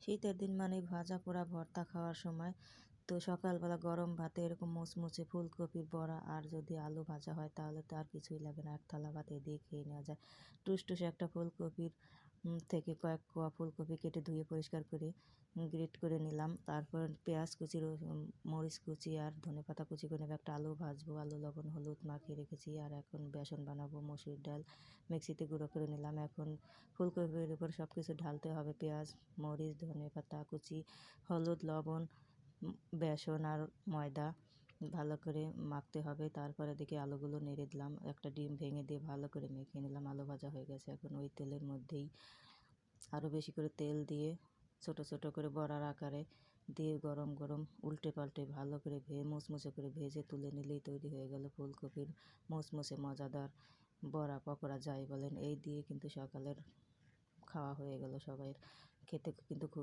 শীতের দিন মানে ভাজা পোড়া ভর্তা খাওয়ার সময়। তো সকালবেলা গরম ভাতে এরকম মুচমুচে ফুলকপির বড়া আর যদি আলু ভাজা হয় তাহলে তো আর কিছুই লাগে না, এক থালা ভাতে দিয়ে খেয়ে নেওয়া যায়। টুসটুসে একটা ফুলকপির থেকে কয়েক কোয়া ফুলকপি কেটে ধুয়ে পরিষ্কার করে গ্রেট করে নিলাম। তারপর পেঁয়াজ কুচি, মরিচ কুচি আর ধনেপাতা কুচি করে একটা আলু ভাজবো। আলু লবণ হলুদ মাখিয়ে রেখেছি। আর এখন বেসন বানাবো। মসুর ডাল মিক্সিতে গুঁড়ো করে নিলাম। এখন ফুলকপির উপর সব কিছু ঢালতে হবে, পেঁয়াজ মরিচ ধনেপাতা কুচি হলুদ লবণ বেসন আর ময়দা ভালো করে মাখতে হবে। তারপরে দেখি আলুগুলো নেড়ে দিলাম, একটা ডিম ভেঙে দিয়ে ভালো করে মেখে নিলাম। আলু ভাজা হয়ে গেছে। এখন ওই তেলের মধ্যেই আরও বেশি করে তেল দিয়ে ছোট ছোট করে বড়ার আকারে দিয়ে গরম গরম উল্টে পাল্টে ভালো করে মুচমুচে করে ভেজে তুলে নিলেই তৈরি হয়ে গেল ফুলকপির মুচমুচে মজাদার বড়া পকোড়া যাই বলেন। এই দিয়ে কিন্তু সকালের খাওয়া হয়ে গেল সবাইয়ের। খেতে কিন্তু খুব